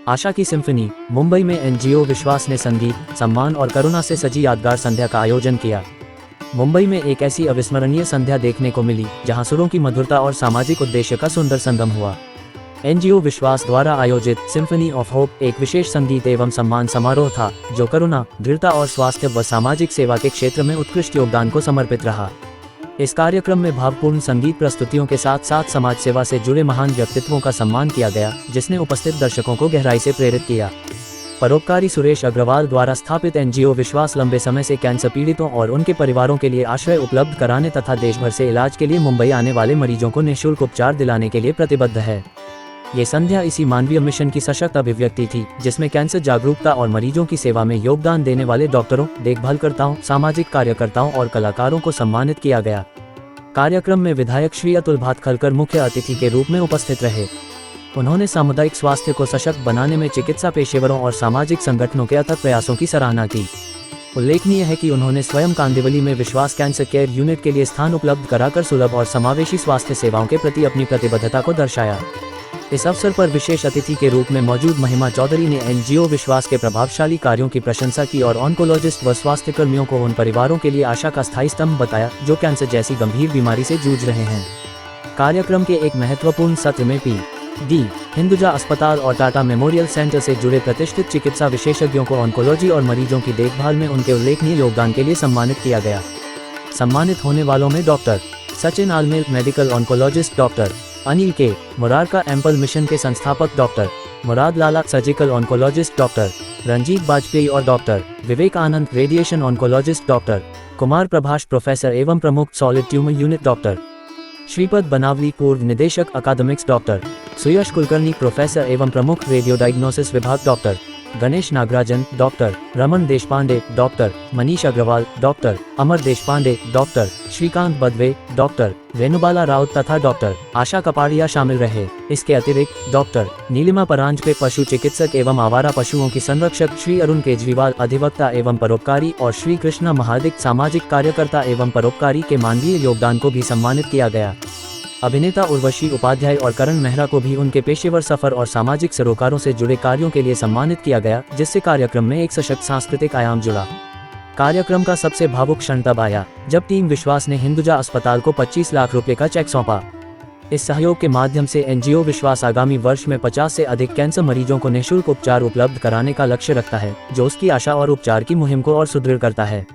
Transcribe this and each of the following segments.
आशा की सिम्फनी। मुंबई में एनजीओ विश्वास ने संगीत, सम्मान और करुणा से सजी यादगार संध्या का आयोजन किया। मुंबई में एक ऐसी अविस्मरणीय संध्या देखने को मिली जहां सुरों की मधुरता और सामाजिक उद्देश्य का सुंदर संगम हुआ। एनजीओ विश्वास द्वारा आयोजित सिम्फनी ऑफ होप एक विशेष संगीत एवं सम्मान समारोह था जो करुणा, दृढ़ता और स्वास्थ्य व सामाजिक सेवा के क्षेत्र में उत्कृष्ट योगदान को समर्पित रहा। इस कार्यक्रम में भावपूर्ण संगीत प्रस्तुतियों के साथ साथ समाज सेवा से जुड़े महान व्यक्तित्वों का सम्मान किया गया, जिसने उपस्थित दर्शकों को गहराई से प्रेरित किया। परोपकारी सुरेश अग्रवाल द्वारा स्थापित एनजीओ विश्वास लंबे समय से कैंसर पीड़ितों और उनके परिवारों के लिए आश्रय उपलब्ध कराने तथा देश भर से इलाज के लिए मुंबई आने वाले मरीजों को निःशुल्क उपचार दिलाने के लिए प्रतिबद्ध है। ये संध्या इसी मानवीय मिशन की सशक्त अभिव्यक्ति थी, जिसमें कैंसर जागरूकता और मरीजों की सेवा में योगदान देने वाले डॉक्टरों, देखभालकर्ताओं, सामाजिक कार्यकर्ताओं और कलाकारों को सम्मानित किया गया। कार्यक्रम में विधायक श्री अतुल भातखलकर मुख्य अतिथि के रूप में उपस्थित रहे। उन्होंने सामुदायिक स्वास्थ्य को सशक्त बनाने में चिकित्सा पेशेवरों और सामाजिक संगठनों के अथक प्रयासों की सराहना की। उल्लेखनीय है कि उन्होंने स्वयं कांदिवली में विश्वास कैंसर केयर यूनिट के लिए स्थान उपलब्ध कराकर सुलभ और समावेशी स्वास्थ्य सेवाओं के प्रति अपनी प्रतिबद्धता को दर्शाया। इस अवसर पर विशेष अतिथि के रूप में मौजूद महिमा चौधरी ने एनजीओ विश्वास के प्रभावशाली कार्यों की प्रशंसा की और ऑन्कोलॉजिस्ट व स्वास्थ्य कर्मियों को उन परिवारों के लिए आशा का स्थायी स्तंभ बताया जो कैंसर जैसी गंभीर बीमारी से जूझ रहे हैं। कार्यक्रम के एक महत्वपूर्ण सत्र में पी.डी. हिंदुजा अस्पताल और टाटा मेमोरियल सेंटर से जुड़े प्रतिष्ठित चिकित्सा विशेषज्ञों को ऑन्कोलॉजी और मरीजों की देखभाल में उनके उल्लेखनीय योगदान के लिए सम्मानित किया गया। सम्मानित होने वालों में doctor Sachin Almel, medical oncologist, doctor Anil K Murarka ample mission के संस्थापक, doctor Murad Lala, surgical oncologist, doctor Ranjit Bajpai और doctor Vivek Anand, radiation oncologist, doctor Kumar Prabhash, professor एवं प्रमुख solid tumour unit, doctor Shripad Banavali, पूर्व निदेशक academics, doctor Suyash Kulkarni, professor एवं प्रमुख रेडियो डायग्नोसिस विभाग, doctor Ganesh Nagarajan, doctor Raman Deshpande, doctor Manish Agarwal, doctor Amar Deshpande, doctor Shrikant बदवे, doctor Renubala Raut तथा डॉक्टर आशा कपाड़िया शामिल रहे। इसके अतिरिक्त डॉक्टर नीलिमा परांजपे, पशु चिकित्सक एवं आवारा पशुओं की संरक्षक, श्री अरुण केजरीवाल, अधिवक्ता एवं परोपकारी और श्री कृष्णा महादिक, सामाजिक कार्यकर्ता एवं परोपकारी के मानवीय योगदान को भी सम्मानित किया गया। अभिनेता उर्वशी उपाध्याय और करण मेहरा को भी उनके पेशेवर सफर और सामाजिक सरोकारों से जुड़े कार्यों के लिए सम्मानित किया गया, जिससे कार्यक्रम में एक सशक्त सांस्कृतिक आयाम जुड़ा। कार्यक्रम का सबसे भावुक क्षण तब आया जब टीम विश्वास ने हिंदुजा अस्पताल को 25 लाख रुपए का चेक सौंपा। इस सहयोग के माध्यम से एनजीओ विश्वास आगामी वर्ष में 50 से अधिक कैंसर मरीजों को निःशुल्क उपचार उपलब्ध कराने का लक्ष्य रखता है, जो उसकी आशा और उपचार की मुहिम को और सुदृढ़ करता है।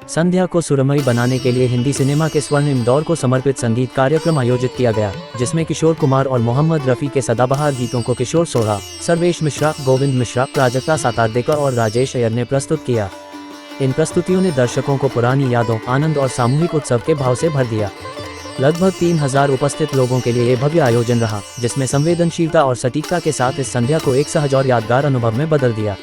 संध्या को सुरमयी बनाने के लिए हिंदी सिनेमा के स्वर्णिम दौर को समर्पित संगीत कार्यक्रम आयोजित किया गया, जिसमें किशोर कुमार और मोहम्मद रफ़ी के सदाबहार गीतों को किशोर सोहा, सर्वेश मिश्रा, गोविंद मिश्रा, प्राजक्ता सातारदेकर और राजेश अय्यर ने प्रस्तुत किया। इन प्रस्तुतियों ने दर्शकों को पुरानी यादों, आनंद और सामूहिक उत्सव के भाव से भर दिया। लगभग 3000 उपस्थित लोगों के लिए ये भव्य आयोजन रहा, जिसमें संवेदनशीलता और सटीकता के साथ इस संध्या को एक सहज और यादगार अनुभव में बदल दिया।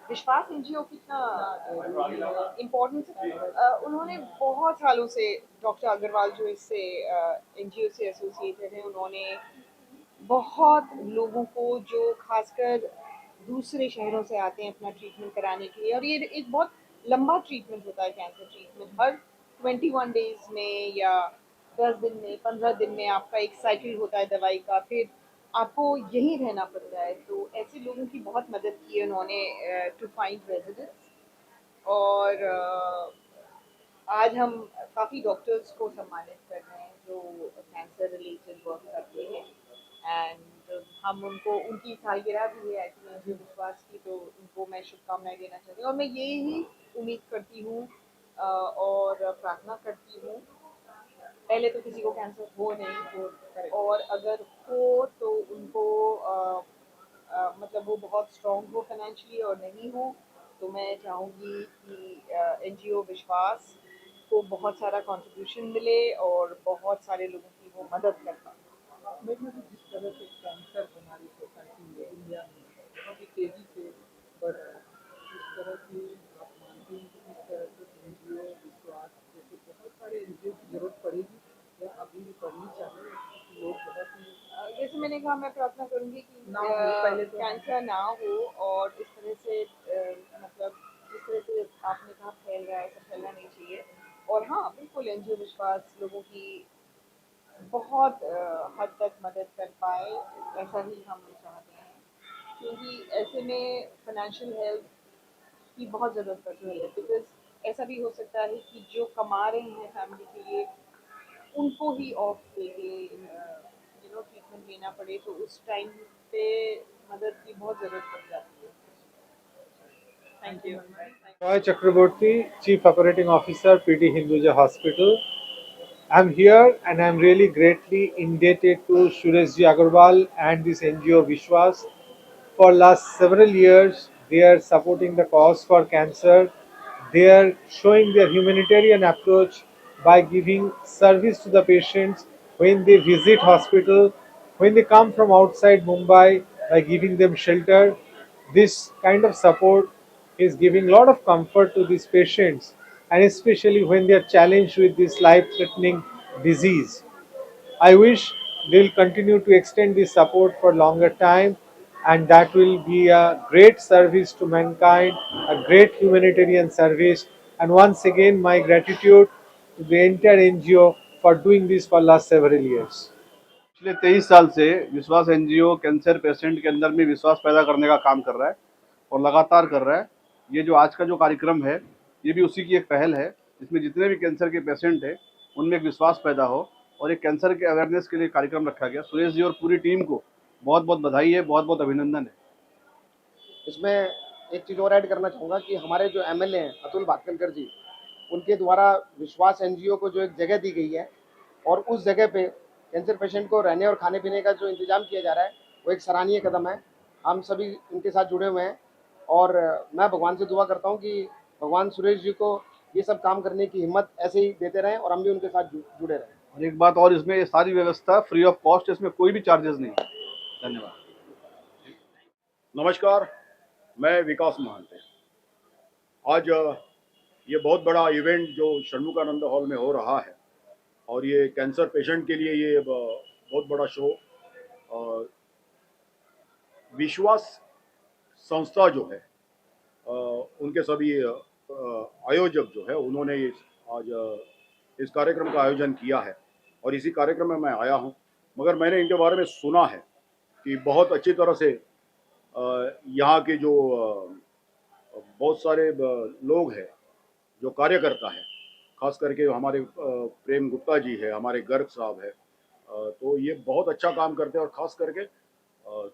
विश्वास एनजीओ कितना इम्पोर्टेंस उन्होंने बहुत सालों से डॉक्टर अग्रवाल जो इससे एनजीओ से एसोसिएटेड हैं, उन्होंने बहुत लोगों को जो खासकर दूसरे शहरों से आते हैं अपना ट्रीटमेंट कराने के लिए, और ये एक बहुत लंबा ट्रीटमेंट होता है कैंसर ट्रीटमेंट। हर 21 डेज में या 10 दिन में, 15 दिन में आपका एक साइकिल होता है दवाई का, फिर आपको यहीं रहना पड़ता है। तो ऐसे लोगों की बहुत मदद की है उन्होंने टू फाइंड रेजिडेंट्स। और आज हम काफ़ी डॉक्टर्स को सम्मानित कर रहे हैं जो कैंसर रिलेटेड वर्क करते हैं, एंड हम उनको उनकी सालगिरह भी है एनजीओ विश्वास की, तो उनको मैं शुभकामनाएं देना चाहती हूँ। और मैं यही उम्मीद करती हूँ और प्रार्थना करती हूँ, पहले तो किसी को कैंसर हो नहीं हो, और अगर हो तो उनको मतलब वो बहुत स्ट्रॉन्ग हो फाइनेंशियली, और नहीं हो तो मैं चाहूँगी कि एनजीओ विश्वास को बहुत सारा कंट्रीब्यूशन मिले और बहुत सारे लोगों की वो मदद कर पाए। जिस तरह से कैंसर हमारी सोसाइटी में, इंडिया में बहुत ही जैसे मैंने कहा, मैं प्रार्थना करूंगी कि ना हो पहले तो कैंसर ना हो, और इस तरह से मतलब जिस तरह से आपने कहा फैल रहा है, ऐसा फैलना नहीं चाहिए। और हाँ, बिल्कुल एनजीओ विश्वास लोगों की बहुत हद तक मदद कर पाए, ऐसा ही हम चाहते हैं, क्योंकि ऐसे में फाइनेंशियल हेल्थ की बहुत ज़रूरत पड़ती है। बिकॉज ऐसा भी हो सकता है कि जो कमा रहे हैं फैमिली के लिए, उनको ही ऑफ पे ट्रीटमेंट लेना पड़े, तो उस टाइम पे मदद की बहुत ज़रूरत पड़ जाती है। Thank you. Roy Chakraborty, Chief Operating Officer, PT Hinduja Hospital. I'm here and I'm really greatly indebted to Sureshji Agarwal and this NGO Vishwas. For last several years, they are supporting the cause for cancer. They are showing their humanitarian approach by giving service to the patients when they visit hospital, when they come from outside Mumbai, by giving them shelter. This kind of support is giving a lot of comfort to these patients, and especially when they are challenged with this life-threatening disease. I wish they'll continue to extend this support for longer time, and that will be a great service to mankind, a great humanitarian service. And once again, my gratitude to the entire NGO for doing this for last several years. पिछले 23 साल से विश्वास NGO cancer patient के अंदर में विश्वास पैदा करने का काम कर रहा है और लगातार कर रहा है। ये जो आज का जो कार्यक्रम है, ये भी उसी की एक पहल है। इसमें जितने भी कैंसर के पेशेंट हैं, उनमें एक विश्वास पैदा हो और एक कैंसर के अवेयरनेस के लिए कार्यक्रम रखा गया। सुरेश जी और पूरी टीम को बहुत बहुत बधाई है, बहुत बहुत अभिनंदन है। इसमें एक चीज़ और ऐड करना चाहूँगा कि हमारे जो एमएलए हैं अतुल भातखलकर जी, उनके द्वारा विश्वास एनजीओ को जो एक जगह दी गई है, और उस जगह पे कैंसर पेशेंट को रहने और खाने पीने का जो इंतज़ाम किया जा रहा है, वो एक सराहनीय कदम है। हम सभी इनके साथ जुड़े हुए हैं, और मैं भगवान से दुआ करता हूँ कि भगवान सुरेश जी को ये सब काम करने की हिम्मत ऐसे ही देते रहें, और हम भी उनके साथ जुड़े रहें। और एक बात और, इसमें ये सारी व्यवस्था फ्री ऑफ कॉस्ट, इसमें कोई भी चार्जेस नहीं है। धन्यवाद। नमस्कार, मैं विकास महंत। आज ये बहुत बड़ा इवेंट जो षणमुखानंद हॉल में हो रहा है, और ये कैंसर पेशेंट के लिए ये बहुत बड़ा शो, विश्वास संस्था जो है, उनके सभी आयोजक जो है, उन्होंने आज इस कार्यक्रम का आयोजन किया है, और इसी कार्यक्रम में मैं आया हूं। मगर मैंने इनके बारे में सुना है कि बहुत अच्छी तरह से यहाँ के जो बहुत सारे लोग हैं, जो कार्यकर्ता है, खास करके हमारे प्रेम गुप्ता जी है, हमारे गर्ग साहब है, तो ये बहुत अच्छा काम करते हैं, और ख़ास करके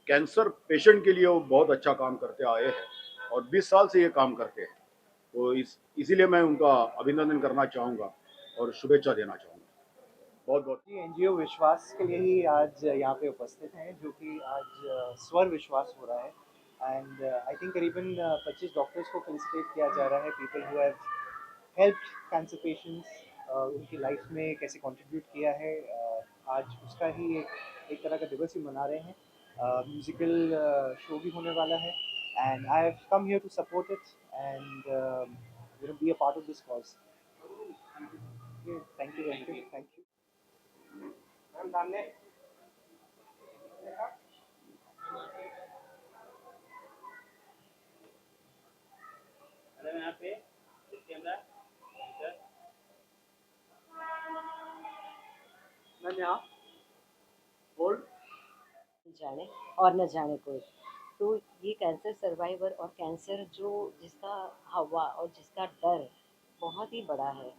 कैंसर पेशेंट के लिए वो बहुत अच्छा काम करते आए हैं, और 20 साल से ये काम करते हैं। तो इसीलिए मैं उनका अभिनंदन करना चाहूँगा और शुभेच्छा देना चाहूँगा। बहुत बहुत एनजीओ विश्वास के लिए ही आज यहाँ पे उपस्थित हैं, जो कि आज स्वर विश्वास हो रहा है। एंड आई थिंक करीबन 25 डॉक्टर्स को फेलिसिटेट किया जा रहा है, people who have helped cancer patients, उनकी लाइफ में कैसे कंट्रीब्यूट किया है। आज उसका ही एक तरह का दिवस ही मना रहे हैं। म्यूजिकल शो भी होने वाला है, and I have come here to support it and be a part of this cause. Thank you, thank you. जाने और न जाने कोई। तो ये कैंसर सर्वाइवर और कैंसर जो जिसका हवा और जिसका डर बहुत ही बड़ा है,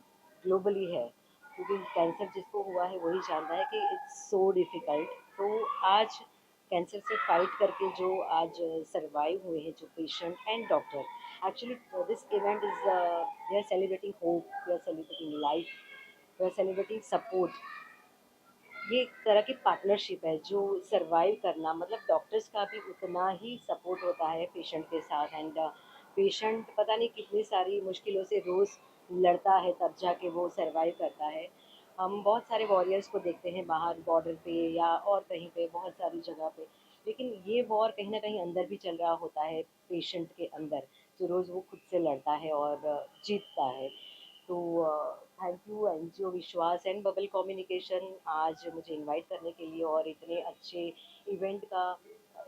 ग्लोबली है, क्योंकि कैंसर जिसको हुआ है वही जानता है कि इट्स सो डिफ़िकल्ट। तो आज कैंसर से फाइट करके जो आज सर्वाइव हुए हैं, जो patient and doctor, actually this event is they are celebrating hope, they are celebrating life, they are celebrating support. ये एक तरह की पार्टनरशिप है जो सरवाइव करना, मतलब डॉक्टर्स का भी उतना ही सपोर्ट होता है पेशेंट के साथ। एंड पेशेंट पता नहीं कितनी सारी मुश्किलों से रोज़ लड़ता है, तब जाके वो सरवाइव करता है। हम बहुत सारे वॉरियर्स को देखते हैं बाहर बॉर्डर पे या और कहीं पे, बहुत सारी जगह पे, लेकिन ये वॉर कहीं ना कहीं अंदर भी चल रहा होता है पेशेंट के अंदर, जो रोज़ वो खुद से लड़ता है और जीतता है। तो थैंक यू एनजीओ विश्वास एंड बबल कम्युनिकेशन आज मुझे इनवाइट करने के लिए और इतने अच्छे इवेंट का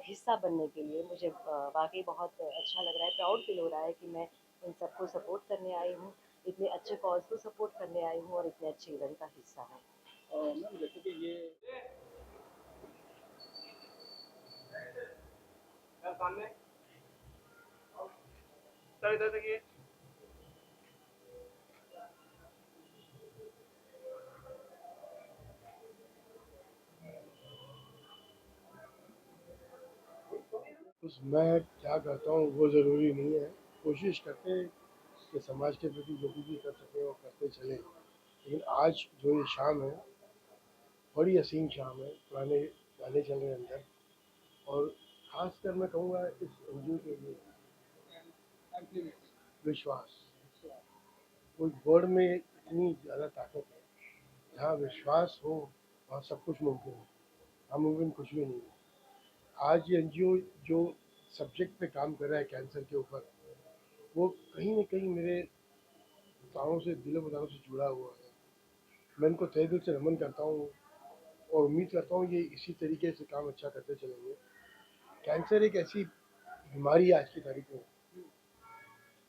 हिस्सा बनने के लिए। मुझे वाकई बहुत अच्छा लग रहा है, प्राउड फील हो रहा है कि मैं इन सबको सपोर्ट करने आई हूँ, इतने अच्छे कॉज को सपोर्ट करने आई हूँ और इतने अच्छे इवेंट का हिस्सा हूँ। मैम जैसे कि ये सामने सर इधर देखिए। उस मैं क्या करता हूँ वो ज़रूरी नहीं है। कोशिश करते हैं कि समाज के प्रति जो भी कर सकें वो करते चलें। लेकिन आज जो ये शाम है बड़ी हसीन शाम है, पुराने गाने चल रहे हैं अंदर, और ख़ासकर मैं कहूँगा इस एनजीओ के लिए विश्वास। उस वर्ड में इतनी ज़्यादा ताकत है, जहाँ विश्वास हो वहाँ सब कुछ मुमकिन है, नामुमकिन कुछ भी नहीं है। आज ये एनजीओ जो सब्जेक्ट पे काम कर रहा है कैंसर के ऊपर, वो कहीं न कहीं मेरे तारों से, दिलो बतारों से जुड़ा हुआ है। मैं इनको तहे दिल से नमन करता हूँ और उम्मीद करता हूँ ये इसी तरीके से काम अच्छा करते चलेंगे। कैंसर एक ऐसी बीमारी है आज की तारीख में,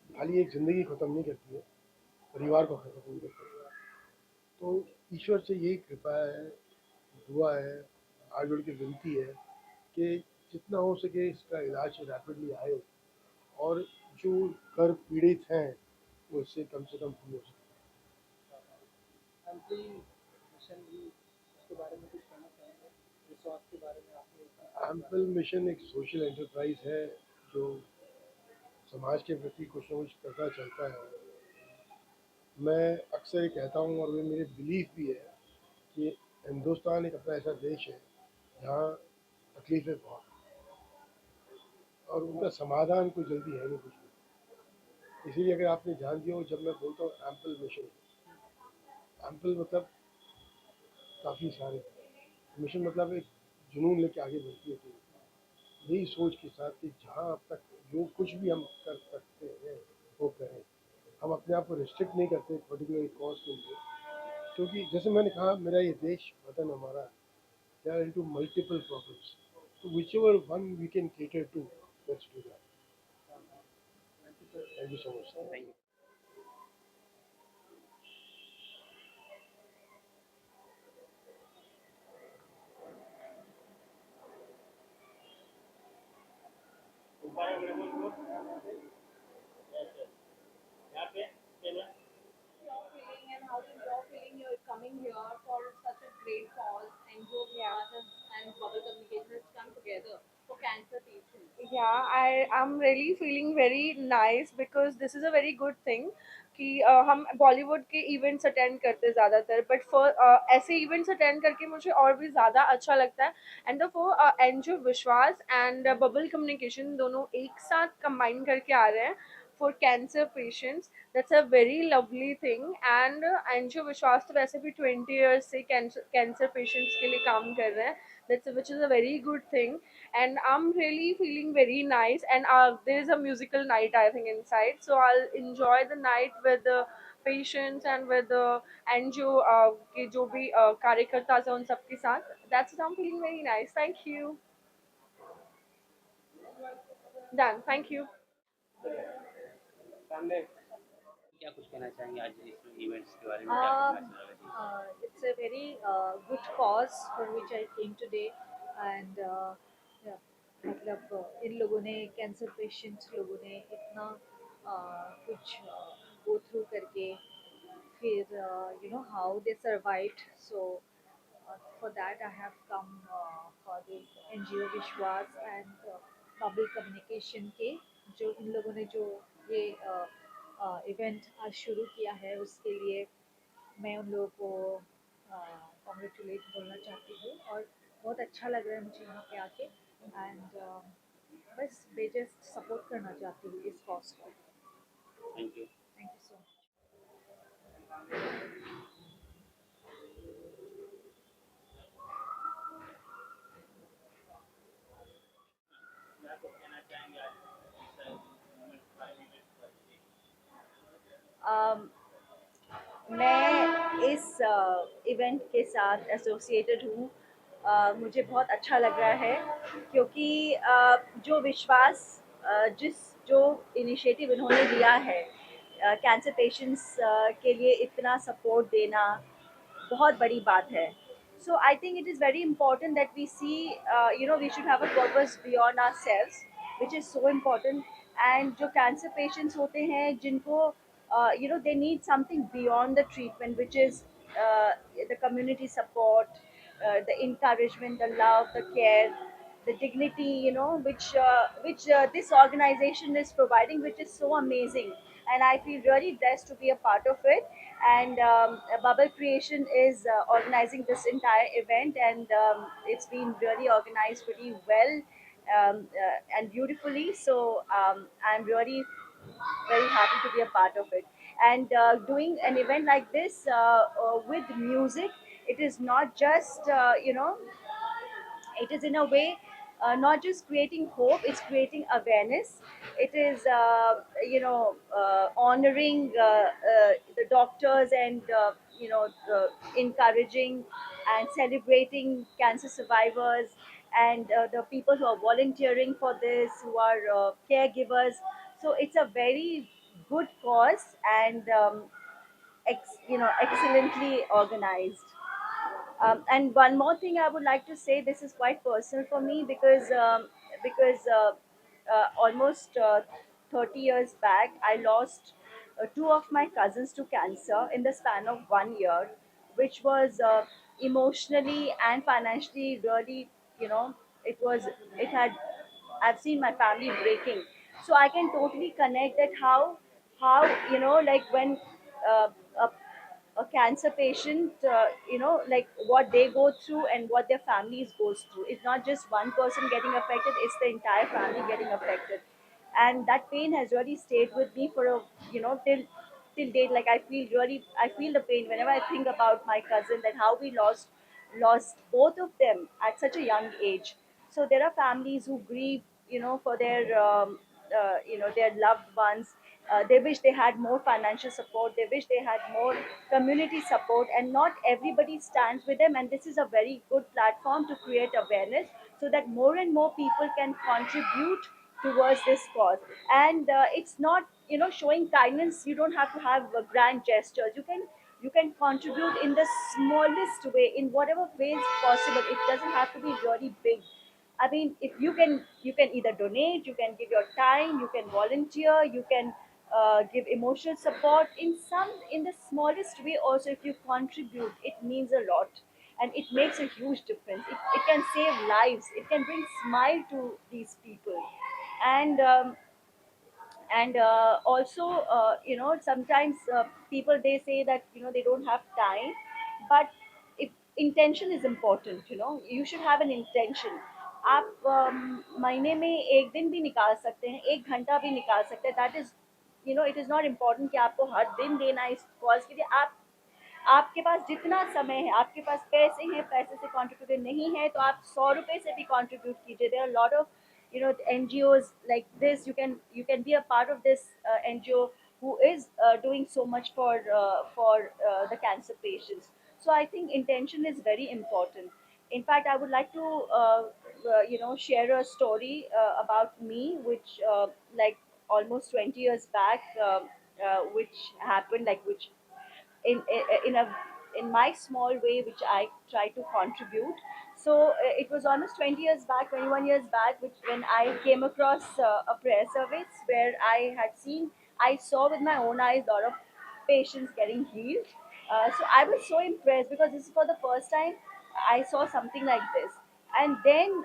खाली एक ज़िंदगी ख़त्म नहीं करती है, परिवार को ख़त्म नहीं करती है। तो ईश्वर से यही कृपा है, दुआ है, हाथ जोड़ के विनती है कि जितना हो सके इसका इलाज रैपिडली आए और जो कर पीड़ित हैं वो इससे कम से कम फ्री हो सके। एम्पली मिशन भी उसके बारे में कुछ कहना चाहेंगे? विश्वास के बारे में आपने एम्पल मिशन एक सोशल एंटरप्राइज है जो समाज के प्रति कुछ न कुछ करता चलता है। मैं अक्सर ये कहता हूँ और वे मेरे बिलीफ भी है कि हिंदुस्तान एक अपना ऐसा देश है जहाँ तकलीफ़ें बहुत हैं और उनका समाधान कोई जल्दी है नहीं कुछ भी। इसीलिए अगर आपने ध्यान दिया हो, जब मैं बोलता हूँ एम्पल मिशन, एम्पल मतलब काफ़ी सारे, मिशन मतलब एक जुनून लेके आगे बढ़ती है टीम, यही सोच के साथ कि जहाँ अब तक जो कुछ भी हम कर सकते हैं वो करें। हम अपने आप को रिस्ट्रिक्ट नहीं करते पर्टिकुलर कॉज के लिए, क्योंकि जैसे मैंने कहा मेरा ये देश वतन हमारा, they are into multiple problems, तो which ever one we can cater to, let's do that. Thank you so much. Thank you. Feeling and how is your feeling you're coming here for such a great cause and your and Bubble Communication has come together for cancer patients. Yeah, I am really feeling very nice because this is a very good thing कि हम बॉलीवुड के events attend करते हैं ज़्यादातर, but for ऐसे events attend करके मुझे और भी ज़्यादा अच्छा लगता है। एंड फॉर एनजीओ विश्वास एंड बबल कम्युनिकेशन दोनों एक साथ कंबाइन करके आ रहे हैं for cancer patients, that's a very lovely thing. And NGO विश्वास तो वैसे भी 20 ईयर्स से कैंसर पेशेंट्स के लिए काम कर रहे हैं, that's which is a very good thing. And I'm really feeling very nice. And there is a musical night I think inside, so I'll enjoy the night with the patients and with the NGO के जो भी कार्यकर्ता हैं उन सबके साथ. That's what I'm feeling very nice. Thank you. Done. Thank you. सामने क्या कुछ कहना चाहेंगे आज इस इवेंट्स के बारे में, क्या कुछ मैसेज रहेगा जी? It's a very good cause for which I came today, and yeah, मतलब इन लोगों ने कैंसर पेशेंट्स लोगों ने इतना कुछ गो थ्रू करके फिर you know how they survived. So for that I have come for this NGO विश्वास and public communication के जो इन लोगों ने जो ये इवेंट आज शुरू किया है उसके लिए मैं उन लोगों को कॉन्ग्रेचुलेट बोलना चाहती हूँ और बहुत अच्छा लग रहा है मुझे यहाँ पे आके। एंड बस मैं जस्ट सपोर्ट करना चाहती हूँ इस कॉज को। Thank you. Thank you so much. क्या कुछ कहना चाहेंगे आज इस मोमेंट के बारे में? Um, मैं इस इवेंट के साथ एसोसिएटेड हूँ। मुझे बहुत अच्छा लग रहा है क्योंकि जो विश्वास जिस जो इनिशिएटिव इन्होंने लिया है कैंसर पेशेंट्स के लिए इतना सपोर्ट देना बहुत बड़ी बात है. So I think it is very important that we see, we should have a purpose beyond ourselves, which is so important. And जो cancer patients होते हैं जिनको they need something beyond the treatment, which is the community support, the encouragement, the love, the care, the dignity, which this organization is providing, which is so amazing. And I feel really blessed to be a part of it. And Bubble Creation is organizing this entire event, and it's been really organized pretty well and beautifully. So I'm really very happy to be a part of it. And doing an event like this with music, it is not just it is in a way not just creating hope, it's creating awareness. It is honoring the doctors, and encouraging and celebrating cancer survivors, and the people who are volunteering for this, who are caregivers. So it's a very good cause, and excellently organized. And one more thing I would like to say, this is quite personal for me, because almost 30 years back, I lost two of my cousins to cancer in the span of 1 year, which was emotionally and financially really, it was, it had, I've seen my family breaking. So I can totally connect that how like when uh, a a cancer patient, like what they go through and what their families goes through. It's not just one person getting affected; it's the entire family getting affected, and that pain has really stayed with me for a till date. Like I feel the pain whenever I think about my cousin, that how we lost both of them at such a young age. So there are families who grieve, for their loved ones. They wish they had more financial support. They wish they had more community support, and not everybody stands with them. And this is a very good platform to create awareness, so that more and more people can contribute towards this cause. And it's not, showing kindness. You don't have to have grand gestures. You can contribute in the smallest way, in whatever way is possible. It doesn't have to be really big. I mean, if you can either donate, you can give your time, you can volunteer, you can give emotional support in the smallest way. Also, if you contribute, it means a lot, and it makes a huge difference. It can save lives. It can bring smile to these people, and also sometimes people, they say that they don't have time, but if intention is important, you should have an intention. आप महीने में एक दिन भी निकाल सकते हैं, एक घंटा भी निकाल सकते हैं. That is, it is not important कि आपको हर दिन देना है इस कॉज के लिए. आपके पास जितना समय है, आपके पास पैसे हैं, पैसे से कंट्रीब्यूट नहीं है, तो आप 100 रुपए से भी कंट्रीब्यूट कीजिए. There are lot of NGOs like this. You can be a part of this NGO who is doing so much for the cancer patients. So I think intention is very important. In fact, I would like to share a story about me, which like almost 20 years back, which happened, like which in a in my small way, which I try to contribute. So it was almost 20 years back, 21 years back, which when I came across a prayer service where I saw with my own eyes a lot of patients getting healed. So I was so impressed, because this is for the first time I saw something like this. And then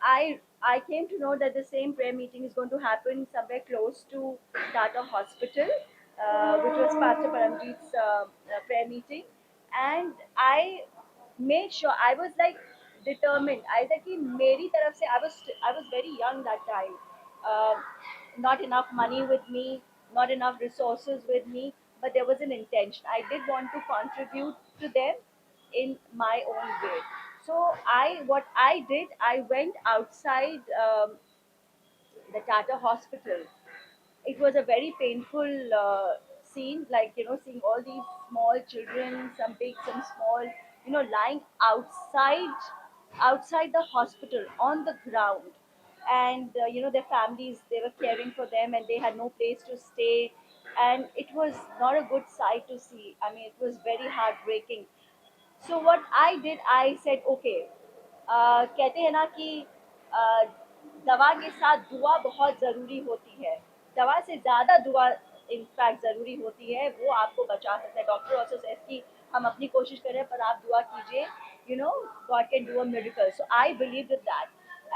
I came to know that the same prayer meeting is going to happen somewhere close to Tata Hospital, which was Pastor Paramjeet's prayer meeting. And I made sure, I was like determined. I was like, कि मेरी तरफ से, I was very young that time. Uh, Not enough money with me, not enough resources with me, but there was an intention. I did want to contribute to them in my own way. So what I did, I went outside the Tata Hospital. It was a very painful seen, like, seeing all these small children, some big, some small, lying outside the hospital on the ground. And, their families, they were caring for them and they had no place to stay. And it was not a good sight to see. I mean, it was very heartbreaking. So what I did, I said, okay, कहते हैं ना कि दवा के साथ दुआ बहुत ज़रूरी होती है. दवा से ज़्यादा दुआ इनफैक्ट ज़रूरी होती है, वो आपको बचा सकता है. डॉक्टर ऑल्सो सेज कि हम अपनी कोशिश करें पर आप दुआ कीजिए, God can do a miracle. So I believe in that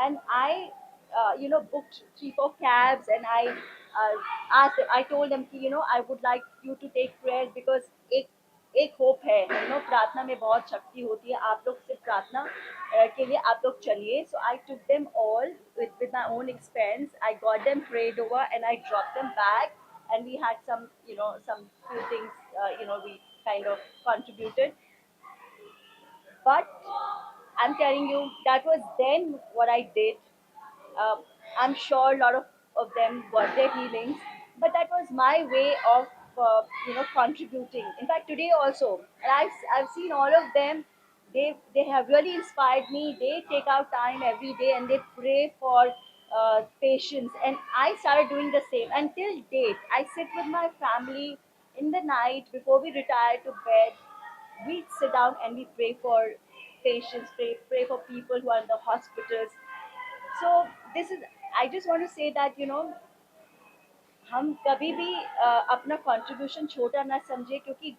and I booked 3-4 cabs, and I I told them कि I would like you to take prayers because एक होप है. प्रार्थना में बहुत शक्ति होती है. आप लोग सिर्फ प्रार्थना के लिए आप लोग चलिए. सो आई took them all with my own expense. I got them prayed over and I dropped them back, and we had some some few things we kind of contributed. But I'm telling you, that was then what I did. I'm sure a lot of them got their healings, but that was my way of contributing. In fact, today also, and I've seen all of them. They have really inspired me. They take out time every day and they pray for patients, and I started doing the same. Until date, I sit with my family in the night before we retire to bed. We sit down and we pray for patients, pray for people who are in the hospitals. So this is, I just want to say that हम कभी भी अपना contribution छोटा ना समझे, क्योंकि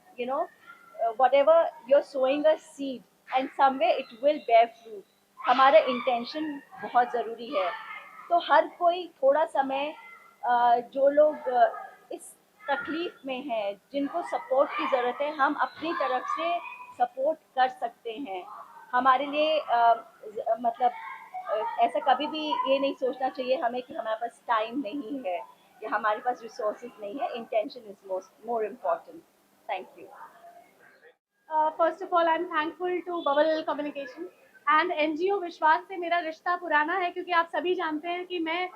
whatever you're sowing a seed and somewhere it will bear fruit. हमारा intention बहुत ज़रूरी है. तो हर कोई थोड़ा समय, जो लोग इस तकलीफ में हैं, जिनको सपोर्ट की ज़रूरत है, हम अपनी तरफ से सपोर्ट कर सकते हैं. हमारे लिए मतलब ऐसा कभी भी ये नहीं सोचना चाहिए हमें कि हमारे पास टाइम नहीं है या हमारे पास रिसोर्सेज नहीं है. Intention is more important. Thank you. First of all I am thankful to Bubble communication and NGO Vishwas से मेरा रिश्ता पुराना है, क्योंकि आप सभी जानते हैं कि मैं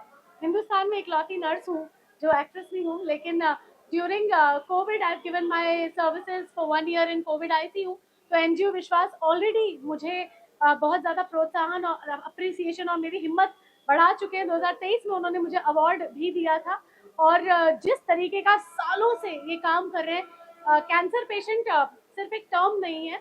हिंदुस्तान में इकलौती नर्स हूँ जो एक्ट्रेस नहीं हूँ. लेकिन during Covid I have given my services for 1 year in Covid ICU. तो एनजीओ विश्वास ऑलरेडी मुझे बहुत ज़्यादा प्रोत्साहन और अप्रिसिएशन और मेरी हिम्मत बढ़ा चुके हैं. 2023 में उन्होंने मुझे अवार्ड भी दिया था. और जिस तरीके का सालों से ये काम कर रहे हैं, कैंसर पेशेंट सिर्फ एक टर्म नहीं है.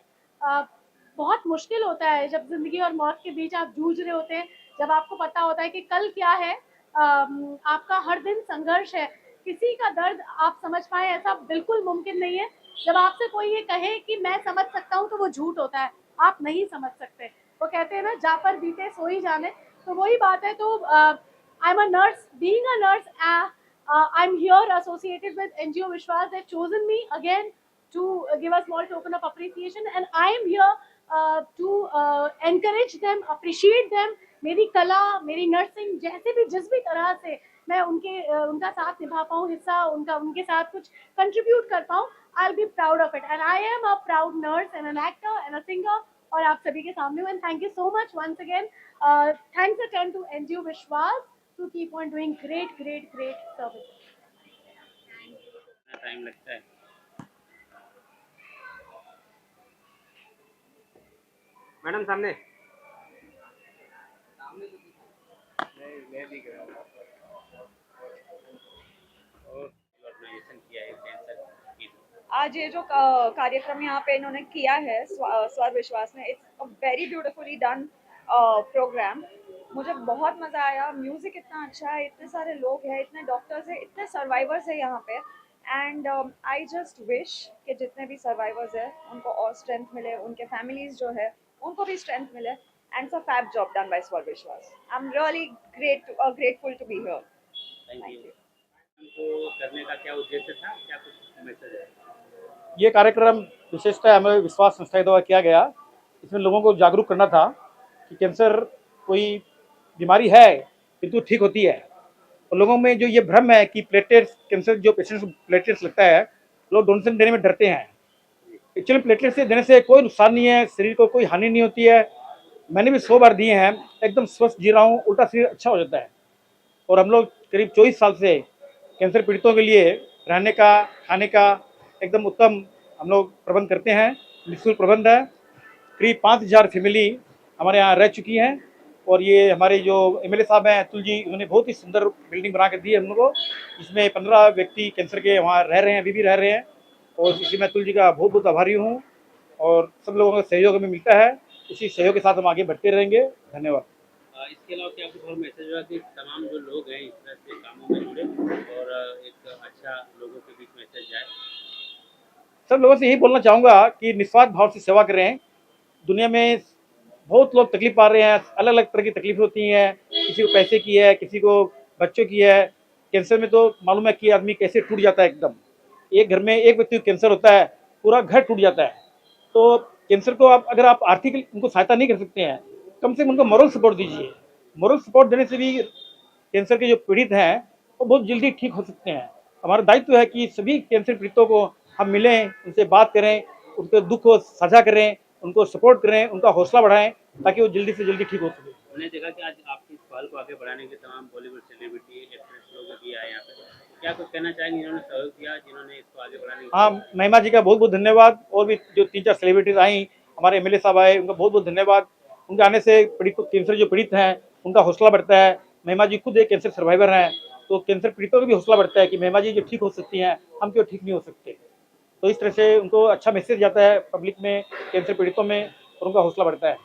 बहुत मुश्किल होता है जब ज़िंदगी और मौत के बीच आप जूझ रहे होते हैं, जब आपको पता होता है कि कल क्या है. आपका हर दिन संघर्ष है. किसी का दर्द आप समझ पाए ऐसा बिल्कुल मुमकिन नहीं है. जब आपसे कोई ये कहे कि मैं समझ सकता हूँ, तो वो झूठ होता है. आप नहीं समझ सकते. वो कहते हैं ना, जा पर बीते सो ही जाने. तो वही बात है. तो I am a nurse. Being a nurse, I'm here associated with NGO Vishwas. They've chosen me again to give a small token of appreciation, and I am here to encourage them, appreciate them. मेरी कला, मेरी nursing, जैसे भी जिस भी तरह से मैं उनका साथ निभा पाऊँ, हिस्सा उनके साथ कुछ कंट्रीब्यूट कर पाऊँ, I'll be proud of it. And I am a proud nurse and an actor and a singer. और आप सभी के सामने हूँ. And thank you so much once again. Thanks a ton to NGO Vishwas to keep on doing great services. Time लगता है. Madam सामने. मैं दिख रहा हूँ. ऑर्गेनाइजेशन किया है कैंसर की. आज ये जो कार्यक्रम यहाँ पे इन्होंने किया है स्वर विश्वास ने, it's a very beautifully done programme. मुझे बहुत मज़ा आया. म्यूज़िक इतना अच्छा है, इतने सारे लोग हैं, इतने डॉक्टर्स हैं, इतने सर्वाइवर्स हैं यहाँ पे. एंड आई जस्ट विश कि जितने भी सर्वाइवर्स हैं उनको और स्ट्रेंथ मिले, उनके फैमिलीज़ जो है उनको भी स्ट्रेंथ मिले. And it's a fab job done by Swar Vishwas. I am really grateful to be here. Thank you. हमको करने का क्या उद्देश्य था, क्या कुछ मैसेज है? ये कार्यक्रम विशेषतः हमें विश्वास संस्था द्वारा किया गया. इसमें लोगों को जागरूक करना था कि कैंसर कोई बीमारी है किंतु ठीक होती है. और लोगों में जो ये भ्रम है कि प्लेटलेट्स, कैंसर जो पेशेंट्स को प्लेटलेट्स लगता है, लोग डोनेशन देने में डरते हैं. एक्चुअली प्लेटलेट्स से देने से कोई नुकसान नहीं है, शरीर को कोई हानि नहीं होती है. मैंने भी 100 बार दिए हैं, एकदम स्वस्थ जी रहा हूँ, उल्टा शरीर अच्छा हो जाता है. और हम लोग करीब 24 साल से कैंसर पीड़ितों के लिए रहने का, खाने का एकदम उत्तम हम लोग प्रबंध करते हैं। निःशुल्क प्रबंध है। करीब 5000 फैमिली हमारे यहाँ रह चुकी हैं और ये हमारे जो एमएलए साहब हैं अतुल जी, उन्होंने बहुत ही सुंदर बिल्डिंग बना के दी है हम लोग को। इसमें 15 व्यक्ति कैंसर के वहाँ रह रहे हैं, अभी भी रह रहे हैं और इसलिए मैं अतुल जी का बहुत बहुत आभारी हूँ और सब लोगों का सहयोग हमें मिलता है। इसी सहयोग के साथ हम आगे बढ़ते रहेंगे। धन्यवाद। इसके अलावा क्या कुछ और मैसेज होगा कि तमाम जो लोग हैं इस तरह से कामों में जुड़े और एक अच्छा लोगों के बीच मैसेज जाए? सब लोगों से यही बोलना चाहूँगा कि निस्वार्थ भाव से सेवा करें। दुनिया में बहुत लोग तकलीफ पा रहे हैं, अलग अलग तरह की तकलीफ होती हैं, किसी को पैसे की है, किसी को बच्चों की है। कैंसर में तो मालूम है कि आदमी कैसे टूट जाता है एकदम। एक घर में एक व्यक्ति को कैंसर होता है, पूरा घर टूट जाता है। तो कैंसर को आप अगर आप आर्थिक उनको सहायता नहीं कर सकते हैं, कम से कम उनको मॉरल सपोर्ट दीजिए। मॉरल सपोर्ट देने से भी कैंसर के जो पीड़ित हैं वो बहुत जल्दी ठीक हो सकते हैं। हमारा दायित्व है कि सभी कैंसर पीड़ितों को हम मिलें, उनसे बात करें, उनके दुख को साझा करें, उनको सपोर्ट करें, उनका हौसला बढ़ाएं ताकि वो जल्दी से जल्दी ठीक हो सके। हमने देखा कि आज आपकी इस पहल को आगे बढ़ाने के तमाम बॉलीवुड सेलिब्रिटी, एक्ट्रेस लोग भी आए यहाँ पे, तो क्या कुछ कहना चाहेंगे जिन्होंने सहयोग किया, जिन्होंने इसको आगे बढ़ाने हाँ, महिमा जी का बहुत बहुत धन्यवाद और भी जो 3-4 सेलिब्रिटीज आई, हमारे एमएलए साहब आए, उनका बहुत बहुत धन्यवाद। उनके आने से पीड़ित कैंसर जो पीड़ित हैं उनका हौसला बढ़ता है। महिमा जी खुद एक कैंसर सर्वाइवर हैं, तो कैंसर पीड़ितों को भी हौसला बढ़ता है कि महिमा जी जो ठीक हो सकती हैं, हम क्यों ठीक नहीं हो सकते। तो इस तरह से उनको अच्छा मैसेज जाता है पब्लिक में, कैंसर पीड़ितों में, और उनका हौसला बढ़ता है।